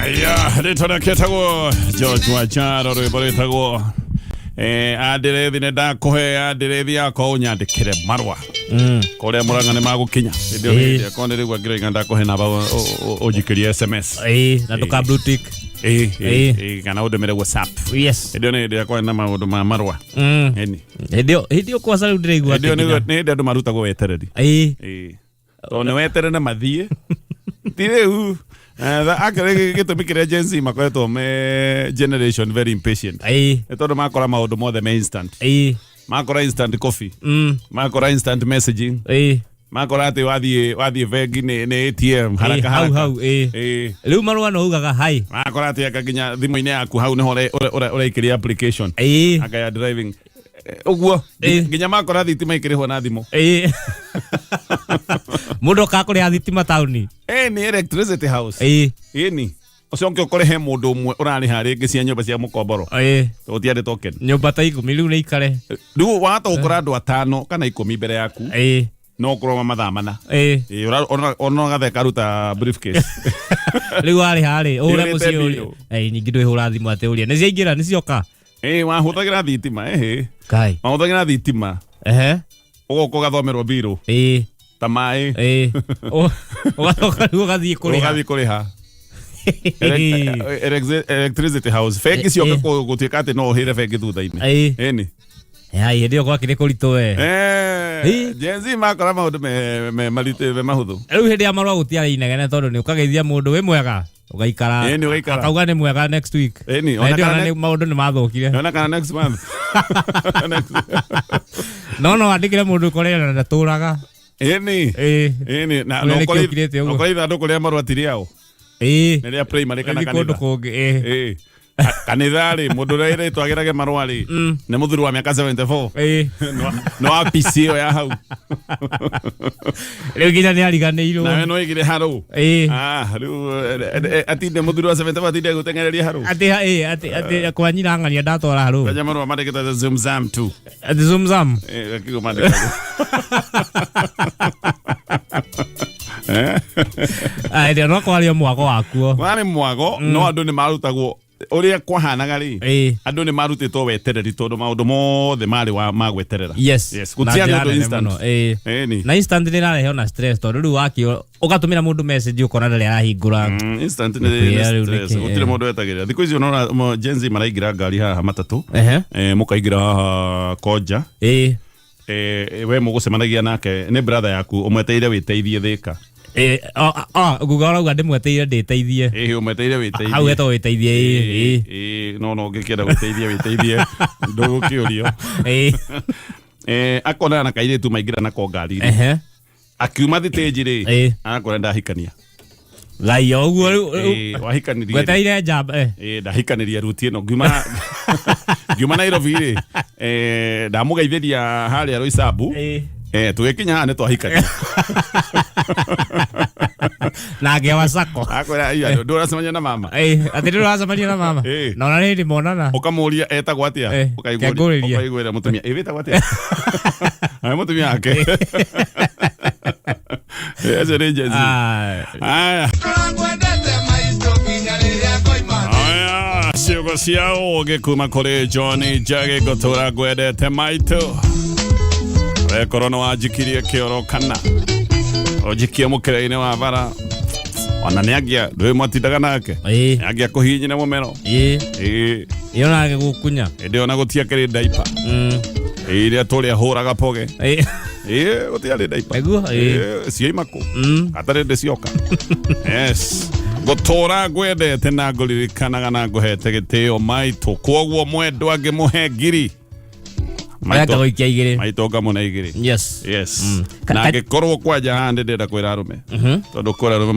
Aya, ritona ketago George Wacharo rwĩmbo andirethi nĩ ndakũhe andirethi yakwa ũnyandĩkĩre marũa kũrĩa Mũrang'a nĩ magũkinya hĩndĩ ĩyo hĩndĩ yakwa nĩ rĩu angĩrĩga ndakũhe namba ũnjikĩrie SMS na ndũka blue tick kana ũndũmĩre WhatsApp yes hĩndĩ ĩyo nĩ hĩndĩ yakwa na maũndũ ma marũa hĩndĩ ĩyo kwaca rĩu ndĩraigua hĩndĩ ĩyo nĩ hĩndĩ andũ marutagwo wetereri tondũ nĩ wetere na mathiĩ ti rĩu actually gĩtũmi kĩrĩa Gen Z makoretwo me generation very impatient nĩ tondũ makora maũndũ mothe me instant makora instant coffee makora instant messaging makora atĩ wathiĩ bengi nĩ ATM haraka haraka rĩu marũa no ugaga hai makora atĩ aka nginya thimũ-inĩ yaku hau nĩho ũraikĩria application akaya driving ũguo nginya makora thitima ikĩrĩhwo na thimũ mũndũ akakũrĩha thitima taũni nĩ electricity house ni ũcio ũngĩ ũkore he mũndũ ũmwe ũrarĩha rĩngĩ cia nyũmba cia mũkomboro ũtiarĩ token nyũmba ta 10 rĩu nĩ ikare rĩu wahota gũkora andũ 5 kana 10 mbere yaku no ũkorwo mathaa mana ona gatheka ruta briefcase rĩu arĩ ũrĩa mũciĩ ũrĩa ningĩ ndwĩhũra thimũ atĩ ũrĩa nĩ ciaingĩra nĩ cioka wahũthagĩra thitima kai wahũthagĩra thitima ũgoka ũgathomerwo mbirũ ta maĩ ũgacoka rĩu ũgathiĩ kũrĩha electricity house bengi cioka gũtuĩka atĩ no ũhĩre bengi thutha-inĩ ĩni hĩndĩ ĩyo gwakĩrĩ kũritũ we Gen Z makora maũndũ me maritũ me mahũthũ rĩu hĩndĩ ya marũa gũtiarĩ inegene tondũ nĩ ũkageithia mũndũ wĩ mwega ũgaikara akauga nĩ mwega next week maũndũ nĩ mathũkire ona kana next month no andĩkĩre mũndũ ũkorera na ndatũraga ĩni na ũkorera ithandũkũ rĩa marũa ti rĩao nĩ rĩa primary kana kanitha kanitha-rĩ mũndũ ũrĩa ĩrĩtwo agĩrage marũa-rĩ nĩ mũthuri wa mĩaka 74 no wa PC ĩyo ya hau rĩu nginya nĩ ariganĩirwo nawe no ĩgire harũ rĩu atinde mũthuri wa 74 atinde gũteng'ereria harũ atĩ kwa nyina ng'ania ndatwara harũ kanya marũa mandĩkĩtwo zumzam tu zumzam gakiugo mandĩkagwo ndio no kwaria mwago wakuo warĩ mwago no andũ nĩ marutagwo ũrĩa kwahanaga rĩ andũ nĩ marutĩtwo wetereri tondũ maũndũ mothe marĩ magweterera gũtiarĩ ũndũ instant na instant nĩ ĩrarehe ona stress tondũ rĩu wakĩo ũgatũmĩra mũndũ message ũkona ndarĩ arahingũra instant nĩ stress gũtirĩ mũndũ wetagĩrĩra thikũ icio no Gen Z maraingĩra ngari haha matatũ mũkaingĩra haha Koja we mũgũcemanagia nake nĩ brother yaku ũmweteire wĩteithie Thĩka guga urauga ndimweteire ndĩteithie ũmweteire wĩteithie hau etwo wĩteithie no ngĩkĩenda wĩteithie ndũgũkĩũrio akona na kairĩtu maingĩra nako ngari-inĩ akiuma thitĩnji-rĩ akona ndahikania gai ũguo wahikanirie weteire njamba ndahikanĩria ruti ĩno ngiuma Nairobi-rĩ ndamũgeithĩria harĩa Roysambu tũgĩkinya haha nĩ twahikania na ngĩawa sako akwĩra ndũracemania na mama atĩ ndũracemania na mama na ona nĩ ndĩmonana ũkamũria etagwo atĩa ũkaiguĩra mũtumia wĩtagwo atĩa mũtumia wake acio nĩ Gen Z ciugo cia ũũgĩ kuma kũrĩ John Njagi ngũtũra ngwendete maitũ wekorwo nĩ wanjikirie kĩoro kana ũnjikie mũkĩra-inĩ wa bara ona nĩ angĩa ndũĩ mwatindaga nake nĩ angĩa kũhihinyĩra mũmero ĩyo nake gũkunya ĩndĩ ona gũtiakĩrĩ ndaipa iria tũrĩa hũraga poge gũtiarĩ ndaipa ciaimakũ atarĩ ndĩ cioka ngũtũra ngwendete na ngũririkanaga na ngũhete gĩtĩo maitũ kwoguo mwendwa ngĩmũhe ngiri maitũ ngamũna igĩrĩ na angĩkorwo kwanja haha ndĩrenda kwĩra arũme tondũ kwĩra arũme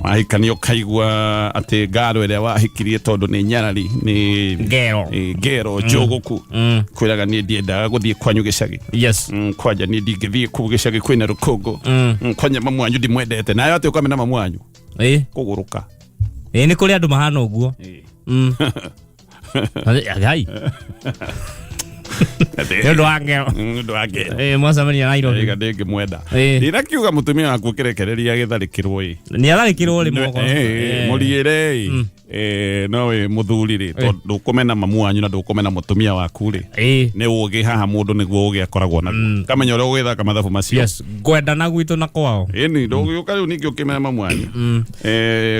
mahikania ũkaigua atĩ ngaro ĩrĩa wahikirie tondũ nĩ nyarari nĩ ngero njũgũku kwĩraga niĩ ndiendaga gũthiĩ kwanyu gĩcagi kwanja niĩ ndingĩthiĩ kũu gĩcagi kwĩna rũkũngũ kwanja mamu wanyu ndimwendete nayo atĩ ũkamena mamu wanyu kũgũrũka nĩ kũrĩ andũ mahana ũguo gai Ndo angeo. Mwacemania Nairobi. Iga ndingi mwenda. Ndina kiuga mutumia waku kirekereria githarikirwo ii. Ni atharikirwo ri moko. Muriire nowe muthuri ri tondu kumena mamu wanyu na ndukumena mutumia waku ri. Ni ugi haha mundu niguo ugi akoragwo na. Kamenya uri ugithaka mathabu macio. Yes, gwenda na gwitu na kwao. Ni ndugiuka riu ningi ukimena mamu wanyu.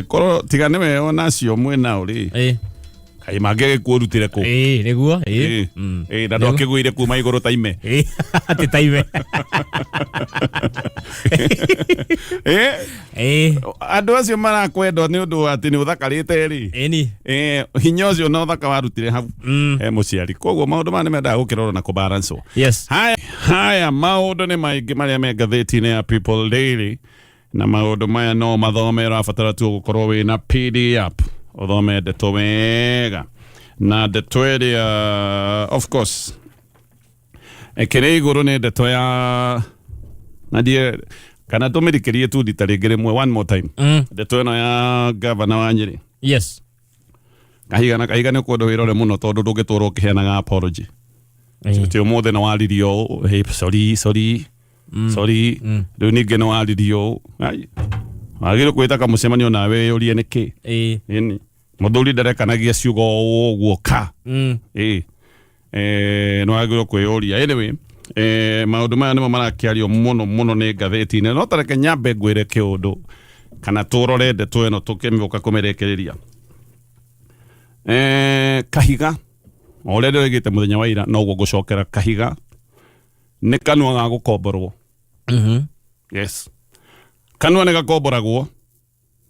Koro tigane we onacio mwena uri. Kai mangege kurutire ku. Niguo. Na ndokigwire kuma iguru taime. Ati taime. Andu acio marakwenda ni undu ati ni uthakarite ri. Hinya ucio no thaka warutire hau. Muciari koguo maundu mane mendaga gukirora na kubalance. Yes. Haya maundu ni maingi maria me gatheti-ini ya People Daily na maundu maya no mathome rabatara tu gukorwo wina PDF. Othome ndeto wega na ndeto iria of course ekere iguru ni ndeto ya nadie kana tumirikirie tu ditaregere mwe one more time ndeto ino ya governor wa Nyeri. Yes. Kahiga ni kundu wirore muno tondu ndungitwirwo ukiheanaga apology. Tio mothe na waririo hey sorry riu ningi no waririo agire kwita mucemanio nawe urie niki ini muthuri ndarekanagia ciugo uguo ka no agire kwiyuria anyway maundu maya nimo marakiario muno ni gatheti-ini no tareke nyambe ngwire kiundu kana turore ndeto ino tukimiuka kumerekereria Kahiga ore ndirigite muthenya wa ira no gucokera Kahiga ni kanua ga gukomborwo. Yes, kanua ni gakomboragwo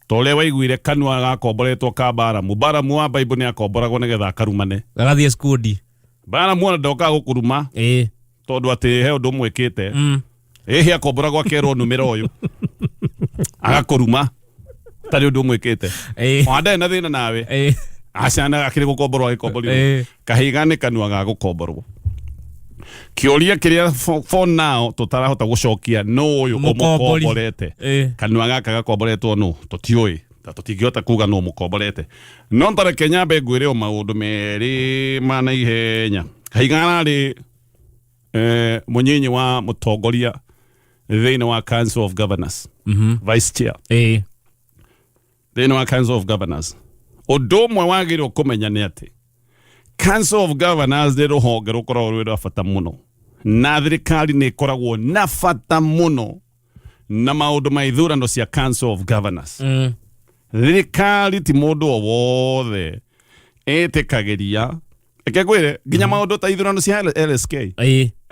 tole waiguire kanua gakomboretwo ka Baramu wa Bible ni akomboragwo nigetha akarumane gagathie skudi Baramu ndoka gukuruma tondu ati he undu mwikite he akomboragwo akerwo numero uyu agakuruma tari undu mwikite wanda na thina nawe acana akiri gukomborwo agikomborwo. Kahiga ni kanua ga gukomborwo. Kioria kiria for now tutarahota gucokia no uyu umukomborete kanua gaka gakomboretwo no tutioi tutingiota kuga no mukomborete no ntare Kenya be ngwire o maundu meri mana ihenya. Kahiga ri munyinyi wa mutongoria thiini wa Council of Governors Vice Chair thiini wa Council of Governors. Undu umwe wagirwo kumenya ni ati Council of Governors ni ruhonge rukoragwo rwi rwa bata muno na thirikari ni ikoragwo na bata muno na maundu ma ithurano cia Council of Governors. Thirikari ti mundu o wothe etikagiria ekegwire ginya maundu ta ithurano cia LSK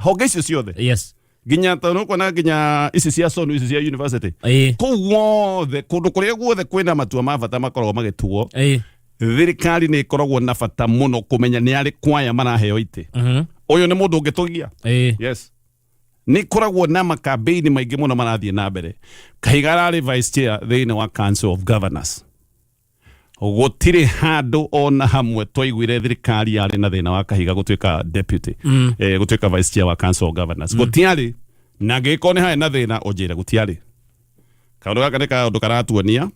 honge icio ciothe. Yes, ginya tano kona ginya isi cia sonu isi cia university ku wothe kundu kuria guothe kwina matua ma bata makoragwo magituo. Thirikari ni ikoragwo na bata muno kumenya ni ari kwaya maraheo ite uyu ni mundu ungitugia. Yes, ni ikoragwo na makampeni maingi muno marathie na mbere. Kahiga rari Vice Chair thiini wa Council of Governors. Gutire handu ona hamwe twaiguire thirikari yari na thina wa Kahiga gutuika deputy gutuika Vice Chair wa Council of Governors. Gutiari na giko ni hai na thina ujire gutiari kaundu gaka ni kaundu karatuonia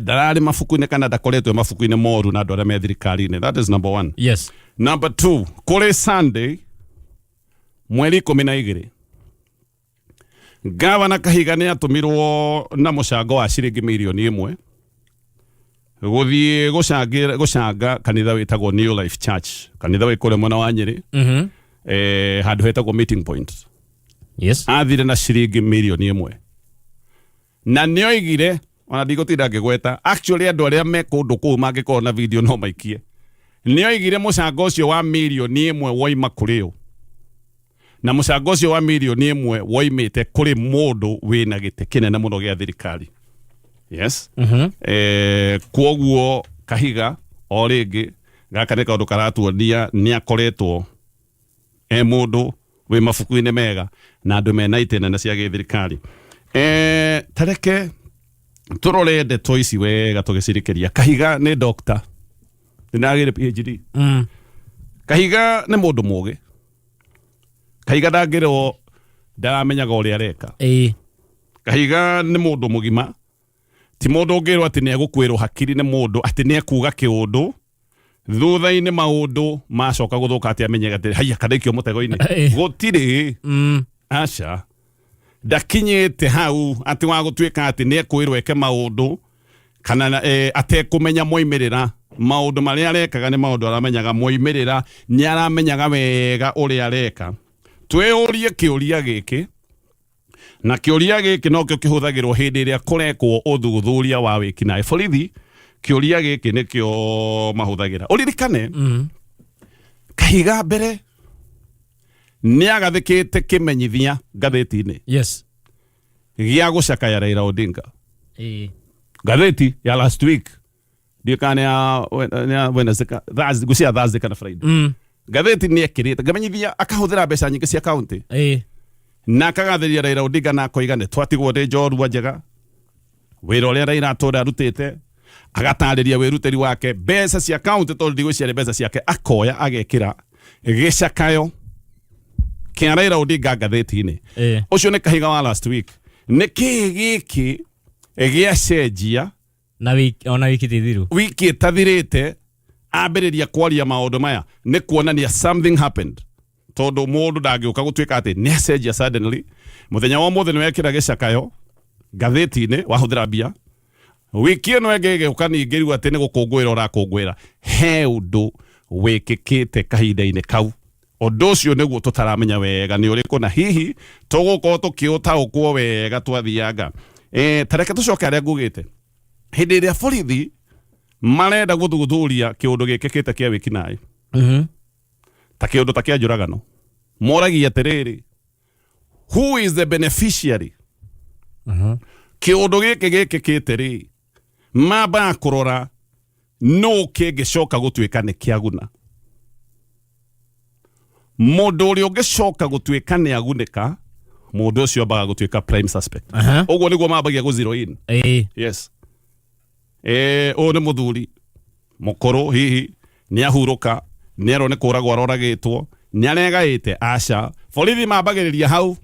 darari mafuku-ini kana dakoretwe mafuku-ini moru na andu aria me thirikari-ini. That is number one. Yes. Number two, kuri Sunday mweri 12 Gavana Kahiga ni atumirwo na mucango wa ciringi milioni 1 guthie gucanga kanitha witagwo New Life Church, kanitha wi kure mwena wa Nyeri handu hetagwo Meeting Point. Yes, athire na ciringi milioni 1 na nioigire ona ndigotinda ngigweta actually andu aria me kundu kuu mangikorwo na video no maikie nioigire mucango ucio wa milioni 1 woima kurio na mucango ucio wa milioni 1 woimite kuri mundu wina gite kinene muno gia thirikari. Yes. Kwoguo Kahiga o ringi gaka ni kaundu karatuonia ni akoretwo mundu wi mafuku-ini mega na andu mena itene na cia githirikari. Tareke turore ndeto ici wega tugicirikiria. Kahiga ni doctor ndinagire PhD. Kahiga ni mundu mugi. Kahiga ndangirwo ndaramenyaga uria areka. Kahiga ni mundu mugima ti mundu ngirwo ati ni egukwirwo hakiri ni mundu ati ni ekuga kiundu thutha-inĩ maũndũ macoka gũthũka atĩ amenyaga atĩ haiya kadaikio mũtego-inĩ gũtirĩ aca ndakinyĩte hau atĩ wa gũtuĩka atĩ nĩ ekwĩrwo eke maũndũ kana atekũmenya moimĩrĩra maũndũ marĩa arekaga nĩ maũndũ aramenyaga moimĩrĩra nĩ aramenyaga wega ũrĩa areka twĩũrie kĩũria gĩkĩ na kĩũria gĩkĩ nokĩo kĩhũthagĩrwo hĩndĩ ĩrĩa kũrekwo ũthuthuria wa wĩkinaĩ borithi kĩũria gĩkĩ nĩkĩo mahũthagĩra ũririkane Kahiga mbere nĩ agathĩkĩte kĩmenyithia ngathĩti-inĩ gĩa gũcakaya Raila Odinga ngathĩti ya last week ndiũkana ya Wednesday Thursday kana Friday ngathĩti nĩ ekĩrĩte ngamenyithia akahũthĩra mbeca nyingĩ cia kaunti na akagathĩria Raila Odinga na koiga nĩ twatigwo nĩ njorua njega wĩra ũrĩa Raila atũra arutĩte agatarĩria wĩrutĩri wake mbeca cia kaunti tondũ ndigwĩciria mbeca ciake akoya agekĩra gĩcakayo kĩa Raila Odinga ngathĩti-inĩ ũcio nĩ Kahiga wa last week nĩ kĩĩ gĩkĩ gĩacenjia ona wiki tithiru wiki ĩtathirĩte ambĩrĩria kwaria maũndũ maya nĩ kuonania something happened tondũ mũndũ ndangĩũka gũtuĩka atĩ nĩ acenjia suddenly mũthenya wa mũthenya nĩ wekĩra gĩcakayo ngathĩti-inĩ wahũthĩra mbia wiki ĩno ĩngĩgĩũka ningĩ riu atĩ nĩ gũkũngũĩra ũrakũngũĩra he ũndũ wĩkĩkĩte kahinda-inĩ kau ũndũ ũcio nĩguo tũtaramenya wega nĩ ũrĩkũ na hihi tũgũkorwo tũkĩũtaũkwo wega twathianga tareke tũcoke arĩa ngugĩte hĩndĩ ĩrĩa borithi marenda gũthuthuria kĩũndũ gĩkĩkĩte kĩa wĩkinaĩ ta kĩũndũ ta kĩa njũragano moragia atĩrĩrĩ who is the beneficiary kĩũndũ gĩkĩ gĩkĩkĩte rĩ mamba kũrora no kĩngĩcoka gũtuĩka nĩ kĩaguna mũndũ ũrĩa ũngĩcoka gũtuĩka nĩ agunĩka mũndũ ũcio ambaga gũtuĩka prime suspect ũguo nĩguo mambagia gũ zero in yes ũyũ nĩ mũthuri mũkũrũ hihi nĩ ahurũka nĩ arwo nĩ kũragwo aroragĩtwo nĩ aregaĩte aca borithi mambagĩrĩria hau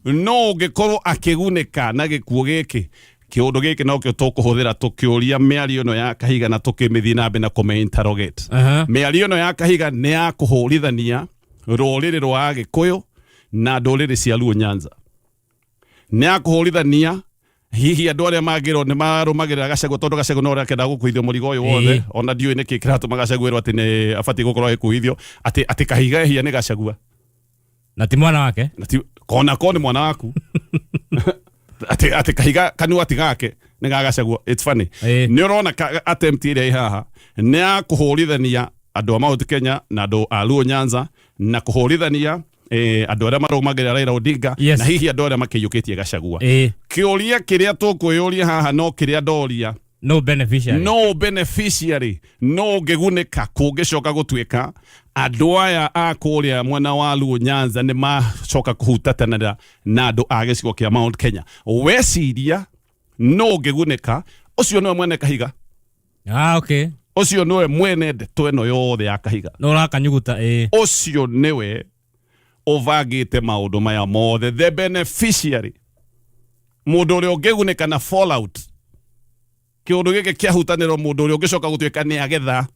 no ũngĩkorwo akĩgunĩka na gĩkuũ gĩkĩ kĩũndũ gĩkĩ nokĩo tũkũhũthĩra tũkĩũria mĩario ĩno ya Kahiga na tũkĩmĩthiĩ na mbere na kũmĩ-interrogate mĩario ĩno ya Kahiga nĩ ya kũhũrithania rũrĩrĩ rwa Gĩkũyũ na ndũrĩrĩ cia Luo Nyanza nĩ ya kũhũrithania hihi andũ arĩa magĩrwo nĩ marũmagĩrĩra Gachagua tondũ Gachagua no arakenda gũkuithio mũrigo ũyũ wothe ona ndiũĩ nĩkĩ kĩratũma Gachagua ĩrwo atĩ nĩ abatiĩ gũkorwo agĩkuithio atĩ Kahiga ehia nĩ Gachagua na ti mwana wake kona nĩ mwana waku ati Kahiga kanua tigake nĩ Gachagua it's funny nĩ ũrona attempt ĩrĩa haha nĩ ya kũhũrithania andũ a Mount Kenya na andũ a Luo Nyanza na kũhũrithania andũ arĩa marũmagĩrĩra Raila Odinga na hihi andũ arĩa makĩiyũkĩtie Gachagua kĩũria kĩrĩa tũkwĩyũria haha no kĩrĩa ndoria no beneficiary no ngĩgunĩka kũngĩcoka gũtuĩka andũ aya a kũrĩa mwena wa Luo Nyanza nĩ macoka kũhutatanĩra na andũ a gĩcigo kĩa Mount Kenya weciria no ngĩgunĩka ũcio nĩwe mwene Kahiga ũcio nĩwe mwene ndeto ĩno yothe ya Kahiga no rakanyuguta ũcio nĩwe ũvangĩte maũndũ maya mothe the beneficiary mũndũ ũrĩa ũngĩgunĩka na fallout kĩũndũ gĩkĩ kĩahutanĩrwo mũndũ ũrĩa ũngĩcoka gũtuĩka nĩ agetha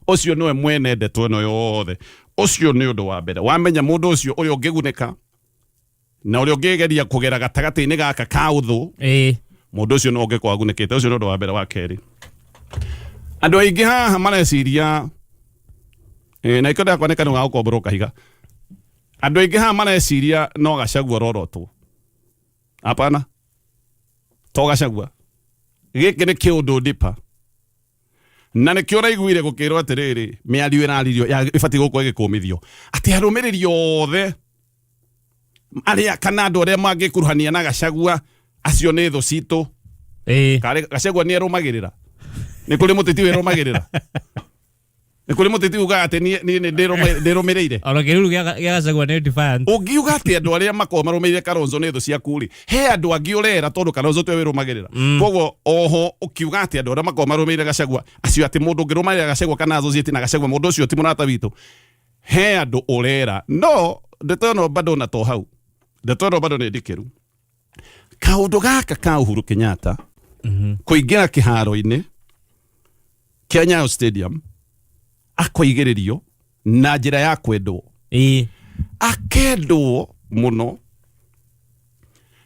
ũcio nĩwe mwene ndeto ĩno yothe ũcio nĩ ũndũ wa mbere wamenya mũndũ ũcio ũrĩa ũngĩgunĩka na ũrĩa ũngĩgeria kũgera gatagatĩ-inĩ gaka ka ũthũ mũndũ ũcio no ũngĩkorwo agunĩkĩte ũcio nĩ ũndũ wa mbere wa kerĩ andũ aingĩ haha mareciria na iko ndakwoneka nĩ gagũkomborwo Kahiga andũ aingĩ haha mareciria no Gachagua rorotwo hapana to Gachagua gĩkĩ nĩ kĩũndũ ndipa na nĩkĩo raiguire gũkĩrwo atĩrĩrĩ mĩario ĩraririo ĩbatiĩ gũkorwo ĩgĩkũmithio atĩ arũmĩrĩri othe arĩa kana andũ arĩa mangĩkuruhania na Gachagua acio nĩ thũ citũ Gachagua nĩ arũmagĩrĩra nĩ kũrĩ mũteti wĩrũmagĩrĩra nĩ kũrĩ mũteti uga atĩ niĩ ndĩrũmĩrĩire ona kĩruru gĩa Gachagua nĩ defiant ũngiuga atĩ andũ arĩa makorwo marũmĩrĩire Kalonzo nĩ thũ ciaku rĩ he andũ angĩ ũrera tondũ Kalonzo twe wĩrũmagĩrĩra koguo oho ũkiuga atĩ andũ arĩa makorwo marũmĩrĩire Gachagua acio atĩ mũndũ ũngĩrũmagĩrĩra Gachagua kana associate na Gachagua mũndũ ũcio ti mũrata witũ he andũ ũrera no ndeto ĩno bado na to hau ndeto ĩno bado nĩ ndikĩru kaũndũ gaka ka Uhuru Kenyatta kũingĩra kĩharo-inĩ kĩa Nyayo Stadium akoigĩrĩrio na njĩra ya kwendwo akendwo muno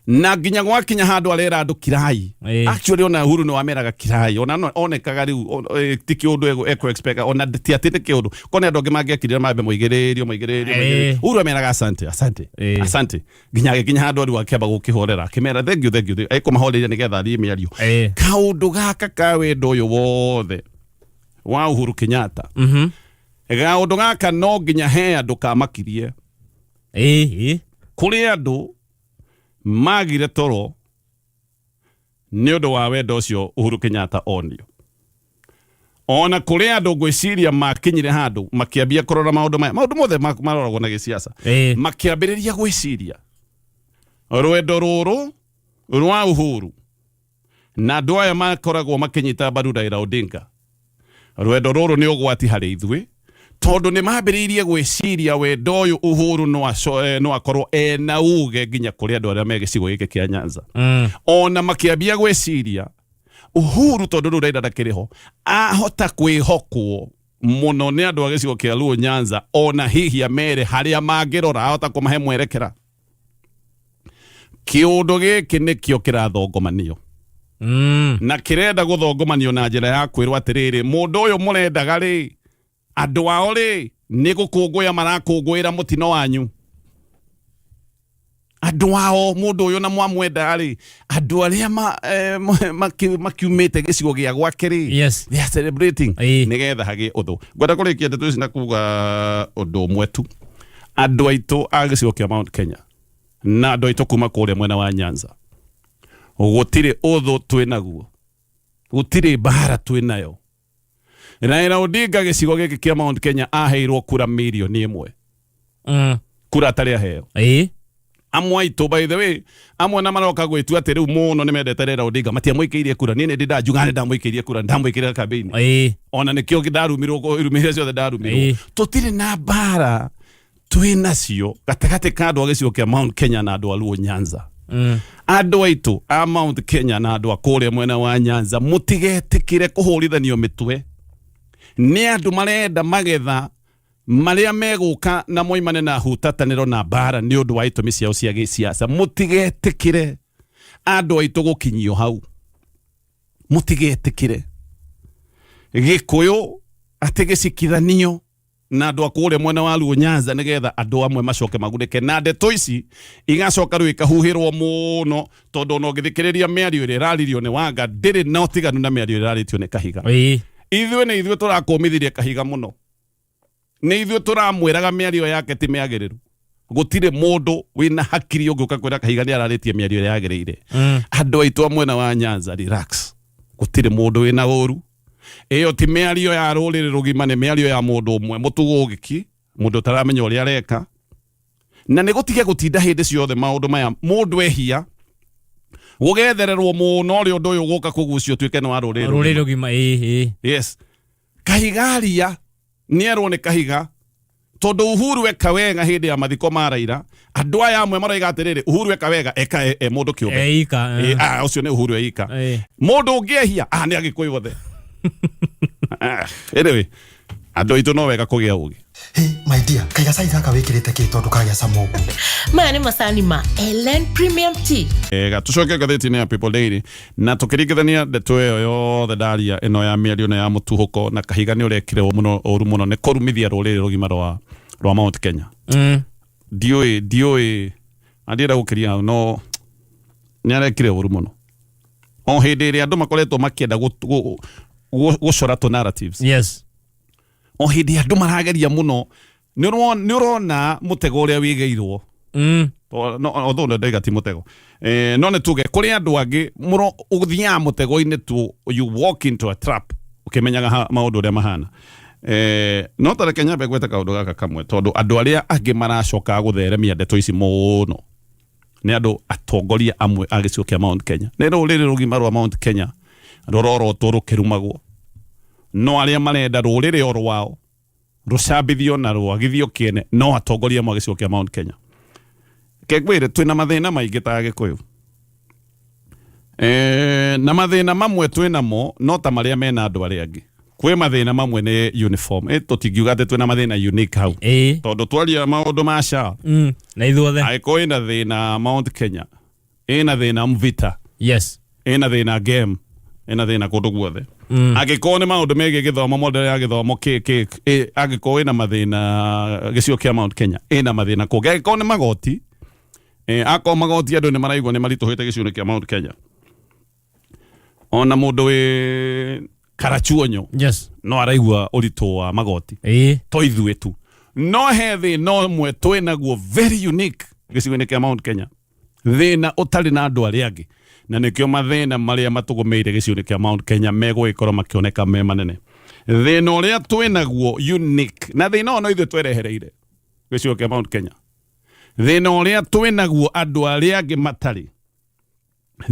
na nginya gwakinya handu arera andu kirai actually ona Uhuru no ameraga kirai ona onekaga riu ti kiundu eko expect ona ti atite kiundu kone andu mangiakirira mambe muigiririo Uhuru ameraga asante nginya handu riu akeba gukihorera akimera thank you ekumahoreria nigetha thie Miario kaundu gaka ka wendo uyu wothe wa Uhuru Kenyatta kaundu gaka no nginya he andu kamakirie kuri andu magire toro ni undu wa wendo ucio Uhuru Kenyatta onio ona kuri andu gwiciria makinyire handu makiambia kurora maundu mothe maroragwo na gisiasa makiambiriria gwiciria rwendo ruru rwa Uhuru na andu aya makoragwo makinyita mbaru Raila Odinga rwendo ruru ni ugwati hari ithwe tondu ni mambiriirie gwiciria wendo uyu Uhuru no akorwo na uge nginya kuri andu aria megicigo giki kia Nyanza ona makiambia gwiciria Uhuru tondu ru Raila ndakiriho ahota kwihokwo muno ni andu agicigo kia Luo Nyanza ona hihi amere haria mangirora ahota kumahe mwerekera kiundu giki nikio kirathongomanio na kirenda guthongomanio na njira ya kwirwo atiriri mundu uyu murendaga ri andu ao ri ni gukunguya marakungwira mutino wanyu andu ao mundu uyu na mwamwenda ri andu aria makiumite gicigo gia gwake ri they are celebrating nigetha hagi uthu ngwenda kurikia ndeto ici na kuga undu mwetu andu aitu a gicigo kia Mount Kenya na andu aitu kuma kuria mwena wa Nyanza gutire uthu twinaguo gutire bara twinayo Raila Odinga gicigo giki kia Mount Kenya aheirwo kura milioni 1 kura atari aheo amwe aitu by the way amwe na maroka gwitua ati riu muno ni mendete Raila Odinga matia muikirie kura nini ndajuga ni ndamuikirie kura ndamuikiria campaign ona nikio kidarumirwo irumire ciothe ndarumirwo tutire na bara twinacio gatagati ka andu a gicigo kia Mount Kenya na andu a Luo Nyanza andu aitu a Mount Kenya na andu a kuria mwena wa Nyanza mutigetikire kuhurithanio mitwe ni andu marenda magetha maria meguka na moimane na hutataniro na bara ni undu wa itumi ciao cia gisiasa mutigetikire andu aitu gukinyio hau mutigetikire gikuyu atigicikithanio na andu akure mwena wa Luo Nyanza nigetha andu amwe macoke magurike na ndeto ici igacoka riu ikahuhirwo muno tondu no githikiriria Miario ire raririo ni Wanga ndiri no tiganu na Miario raritio ni Kahiga ithuĩ turakomithirie Kahiga muno ni ithuĩ turamwiraga Miario yake ti miagiriru gutire mundu wina hakiri ungiuka kwira Kahiga ni araritie Miario ire yagirire andu aitu a mwena wa Nyanza relax gutire mundu wina uru iyo ti Miario ya rurire rugima ni Miario ya mundu umwe mutugugiki mundu taramenya uria areka na ni gutige gutinda hindi ciothe maundu maya mundu ehia ugethererwo muno ri undu uyu guka kugucio twike no arurire rugima yes Kahigaria nierwo ni Kahiga tondu Uhuru eka wega hindi ya mathiko ma Raila andu aya amwe maraiga atiriri Uhuru eka wega eka mundu kiumbe ucio ni Uhuru eika mundu ungiehia ni agikuyu wothe anyway andu itu no wega kugia ugi hey my dear kaya size aka wikirite ki tondu kaya samogu maya ni masani ma Ellen Premium Tea gatucoke gatheti ni ya People Daily na tukirigithania ndeto iyo yothe ndaria ino ya Miario na ya mutuhuko na Kahiga ni urekire muno oru muno ni kurumithia rurire rugima rwa Mount Kenya dioi andira gukiria no ni arekire oru muno o hindi ria andu makoretwo makienda gucora to narratives o hindi andu marageria muno ni urona mutego uria wigeirwo although ndaiga ti mutego no ne tuge kuri andu angi muro uthia mutego-ini tu you walk into a trap ukimenyaga maundu uria mahana no tare Kenya begweta kaundu gaka kamwe tondu andu aria angi maracoka gutheremia ndeto ici muno ni andu atongoria amwe agicigo kia Mount Kenya ni rurire rugima rwa Mount Kenya rororo turu kirumagwo no aria marenda rurire oro wao rucambithio na rwagithio kiene no atongoria amwe agicigo kia Mount Kenya kegwire twina mathina maingi ta Gikuyu na mathina mamwe twinamo no ta maria mena andu aria angi Kwe mathina mamwe ni uniform. Tutingiuga ati twina mathina unique hau. Tondu twaria maundu ma SHA. Na ithuothe. Aiko ina thina Mount Kenya. Ina thina Mvita. Yes. Ina thina game. Ina thina kundu guothe. Agiko ni maundu mege githomo model ya githomo agiko ina mathina gicio kia Mount Kenya. Ina mathina kungi. Agiko ni magoti. Ako magoti andu ni maraigwa ni marituhite gicio kia Mount Kenya. Ona mundu wi Karachuonyo. Yes. No araigua urito wa magoti. To ithuĩ tu. No he no mwe twinaguo very unique gĩcigo-inĩ kia Mount Kenya. Thĩna ũtarĩ na andũ arĩa angĩ. Na nĩkĩo mathĩna marĩa matũgũmĩire gĩcigo-inĩ kia Mount Kenya megũgĩkorwo makĩoneka me manene. Thĩna ũrĩa twinaguo unique. Na thĩna ũyũ no ithuĩ twerehereire gĩcigo kia Mount Kenya. Thĩna ũrĩa twinaguo andũ arĩa angĩ matarĩ.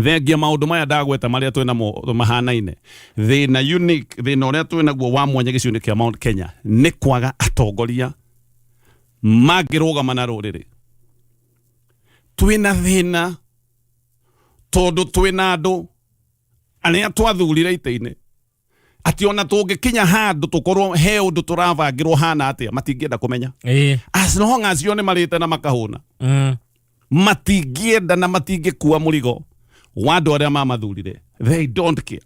Thengia maundu maya ndagweta maria twina mahanaine. Thina unique, thina uria twinaguo wa mwanya gĩcigo-inĩ kia Mount Kenya ni kwaga atongoria magirugama na ruriri. Twina thina tondu twina andu aria twathurire ite-ini ati ona tungikinya handu tukorwo he undu turavangirwo hana atia matingienda kumenya. As long as yo ni marite na makahuna. Matingienda na matingikuwa murigo wandu aria mamathurire. They don't care.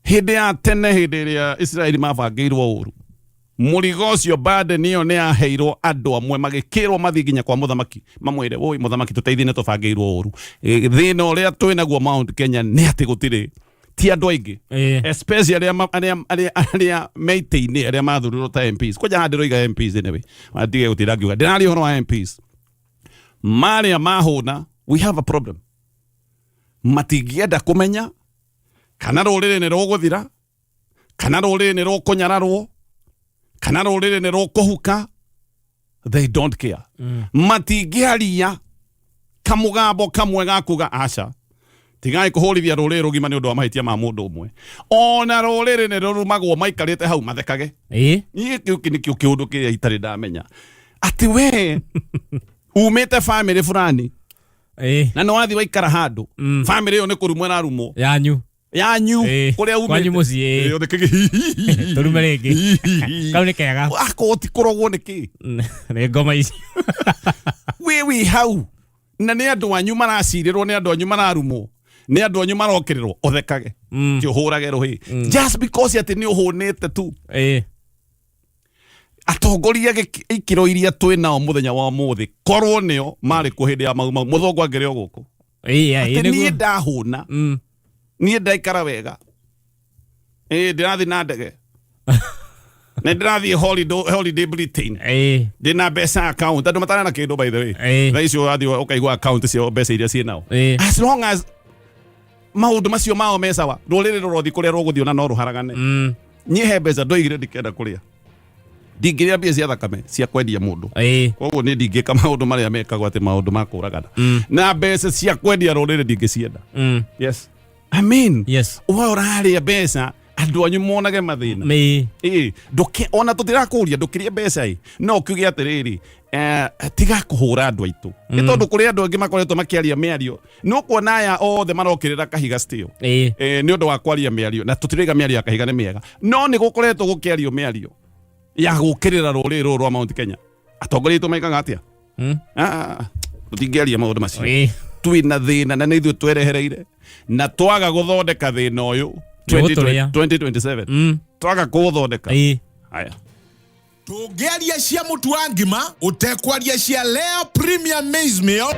Hĩndĩ ya tene hĩndĩ ĩrĩa Israeli mabangĩirwo ũru, mũrigo ũcio bade niyo nĩ aheirwo andũ amwe magĩkĩrwo mathi nginya kwa mũthamaki mamwĩre woi mũthamaki tũteithie nĩ tũbangĩirwo ũru. Thĩna ũrĩa twĩnaguo Mount Kenya nĩ atĩ gũtirĩ ti andũ aingĩ, especially arĩa meitĩ-inĩ arĩa mathurirwo ta MPs. Koja handĩ roiga MPs anyway, matige gũtira ngiuga ndĩrarĩ ũhoro wa MPs marĩa mahũna. We have a problem. Matingienda kumenya kana rũrĩrĩ nĩ rũgũthira, kana rũrĩrĩ nĩ rũkũnyararwo, kana rũrĩrĩ nĩ rũkũhuka. They don't care. Matingĩaria kamũgambo kamwe ga kuga aca tigai kũhũrithia rũrĩrĩ rũgima nĩ ũndũ wa mahĩtia ma mũndũ ũmwe. Ona rũrĩrĩ nĩ rũrumagwo maikarĩte hau mathekage. Niĩ kĩu nĩkĩo kĩũndũ kĩrĩa itarĩ ndamenya atĩ we umĩte family fulani na no wathi waikara handu family yo ni kurumwa na rumo yanyu kuria ume kwanyu mucie yo thikigi turume ringi kau ni kega ako ti kurogwo niki ni ngoma ici we hau na ni andu anyu maracirirwo ni andu anyu mararumo ni andu anyu marokererwo uthekage ti uhurage ruhi just because ati ni uhunite tu atongoria ikiro iria twinao muthenya wa muthi korwo nio mari ku hindi ya mauma muthongo angere guku ni ndahuna ni ndaikara wega ndirathi na ndege na ndirathi holiday Britain ndina mbeca account andu matana na kindu by the way na icio athi ukaigwa account cio mbeca iria cienao as long as maundu macio mao mesawa ruriri rurothi kuria ruguthio na no ruharagane nyehe mbeca ndoigire ndikenda kuria ndingĩrĩa mbia cia thakame cia kwendia mũndũ. Koguo nĩ ndingĩka maũndũ marĩa mekagwo atĩ maũndũ ma kũragana. Na mbeca cia kwendia rũrĩrĩ ndingĩcienda. Yes. I mean, yes. Ũrarĩa mbeca andũ anyu monage mathĩna. Ona tũtirakũria ndũkĩrĩa mbeca no kiuge atĩrĩrĩ tiga kũhũra andũ aitũ. Nĩ tondũ kũrĩ andũ angĩ makoretwo makĩaria mĩario no kuona aya othe marokĩrĩra Kahiga still. Nĩ ũndũ wa kwaria mĩario na tũtirĩga mĩario ya Kahiga nĩ mĩega. No nĩ gũkoretwo gũkĩario mĩario ya gũkĩrĩra rũrĩrĩ rũrũ rwa Mount Kenya. Atongoria aitũ maikaga atĩa? Tũtingĩaria maũndũ macio. Twĩna thĩna na nĩ ithuĩ twerehereire na twaga gũthondeka thĩna ũyũ 2027 twaga kũũthondeka. Haya. Tũngĩaria cia mũtu wa ngima ũtekwaria cia Leo Premium Maize Meal.